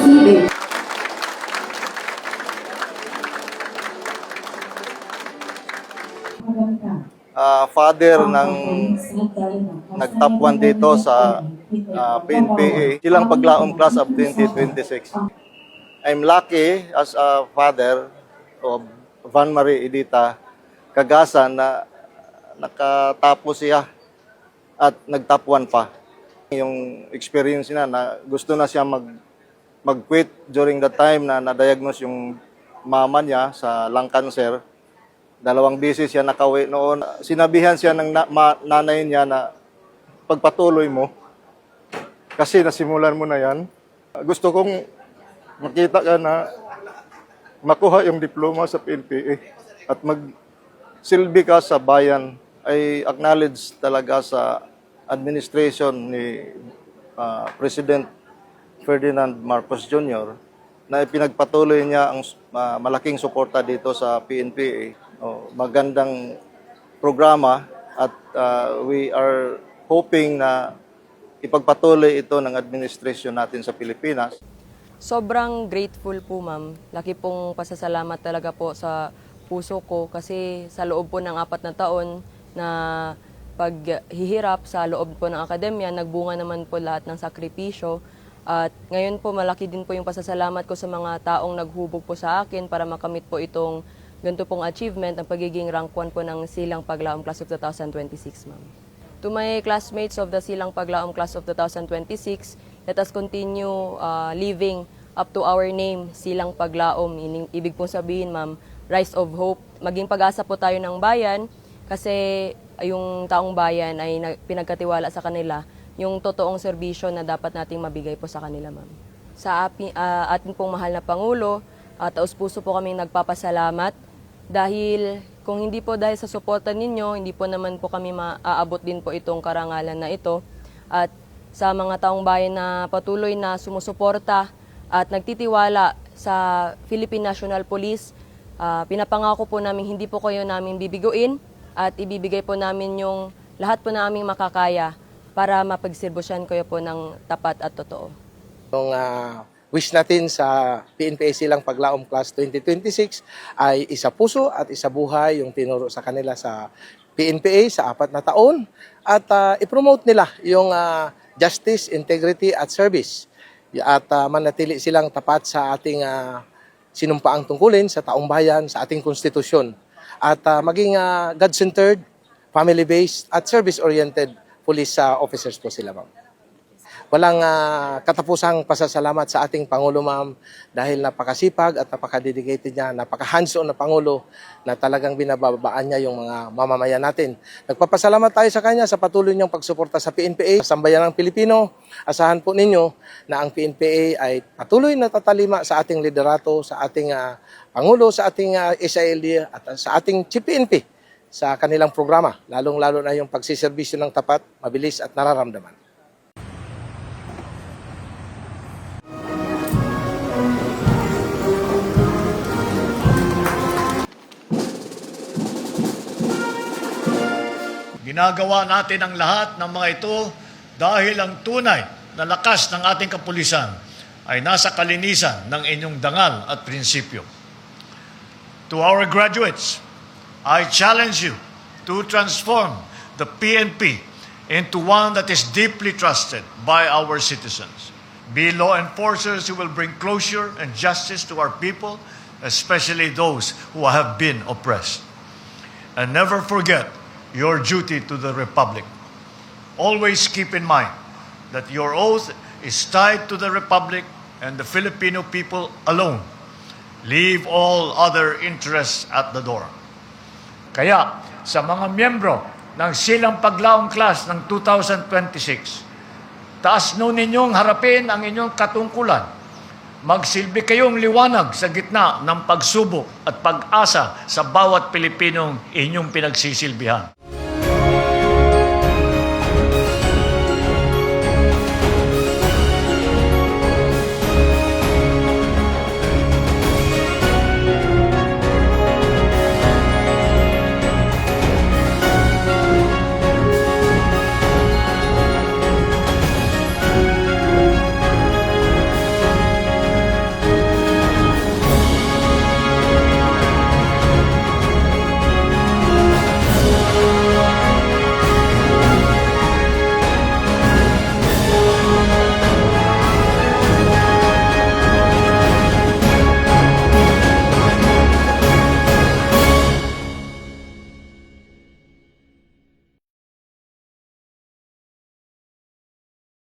receiving. Father ng nag-top 1 dito sa PNPA, silang paglaom class of 2026. I'm lucky as a father of Van Marie Edita Cagasan na nakatapos siya at nag-top 1 pa. Yung experience niya na gusto na siya mag-quit during the time na na-diagnose yung mama niya sa lung cancer. 2 beses siya nakauwi noon. Sinabihan siya ng nanay niya na pagpatuloy mo kasi nasimulan mo na yan. Gusto kong makita ka na makuha yung diploma sa PNPA at magsilbi ka sa bayan. I acknowledge talaga sa administration ni President Ferdinand Marcos Jr. na ipinagpatuloy niya ang malaking suporta dito sa PNPA. Magandang programa at we are hoping na ipagpatuloy ito ng administrasyon natin sa Pilipinas. Sobrang grateful po, ma'am. Laki pong pasasalamat talaga po sa puso ko kasi sa loob po ng 4 na taon na paghihirap sa loob po ng akademya, nagbunga naman po lahat ng sakripisyo. At ngayon po malaki din po yung pasasalamat ko sa mga taong naghubog po sa akin para makamit po itong ganito pong achievement, ang pagiging rank 1 po ng Silang Paglaom Class of 2026, ma'am. To my classmates of the Silang Paglaom Class of 2026, let us continue living up to our name, Silang Paglaom. Ibig pong sabihin, ma'am, rise of hope. Maging pag-asa po tayo ng bayan kasi yung taong bayan ay pinagkatiwala sa kanila yung totoong serbisyo na dapat nating mabigay po sa kanila, ma'am. Sa atin pong mahal na Pangulo, taus-puso po kaming nagpapasalamat dahil kung hindi po dahil sa suporta ninyo, hindi po naman po kami maaabot din po itong karangalan na ito. At sa mga taong bayan na patuloy na sumusuporta at nagtitiwala sa Philippine National Police, pinapangako po namin hindi po kayo namin bibiguin at ibibigay po namin yung lahat po na aming makakaya para mapagserbisyan kayo po ng tapat at totoo. Yung wish natin sa PNPA Silang Paglaom Class 2026 ay isa puso at isa buhay yung tinuro sa kanila sa PNPA sa 4 na taon at i-promote nila yung justice, integrity at service at manatili silang tapat sa ating sinumpaang tungkulin sa taong bayan, sa ating konstitusyon at maging God-centered, family-based at service-oriented police officers po sila, ma'am. Walang katapusang pasasalamat sa ating Pangulo, ma'am, dahil napakasipag at napaka-dedicated niya, napaka-hands-on na Pangulo na talagang binababaan niya yung mga mamamayan natin. Nagpapasalamat tayo sa kanya sa patuloy niyang pagsuporta sa PNPA, sa sambayanang Pilipino. Asahan po ninyo na ang PNPA ay patuloy na tatalima sa ating liderato, sa ating Pangulo, sa ating SILD at sa ating Chief PNP sa kanilang programa, lalong-lalo na yung pagsiservisyo ng tapat, mabilis at nararamdaman. Ginagawa natin ang lahat ng mga ito dahil ang tunay na lakas ng ating kapulisan ay nasa kalinisan ng inyong dangal at prinsipyo. To our graduates, I challenge you to transform the PNP into one that is deeply trusted by our citizens. Be law enforcers who will bring closure and justice to our people, especially those who have been oppressed. And never forget your duty to the Republic. Always keep in mind that your oath is tied to the Republic and the Filipino people alone. Leave all other interests at the door. Kaya, sa mga miyembro ng Silang Paglaom Class ng 2026, taas nun ninyong harapin ang inyong katungkulan. Magsilbi kayong liwanag sa gitna ng pagsubok at pag-asa sa bawat Pilipinong inyong pinagsisilbihan.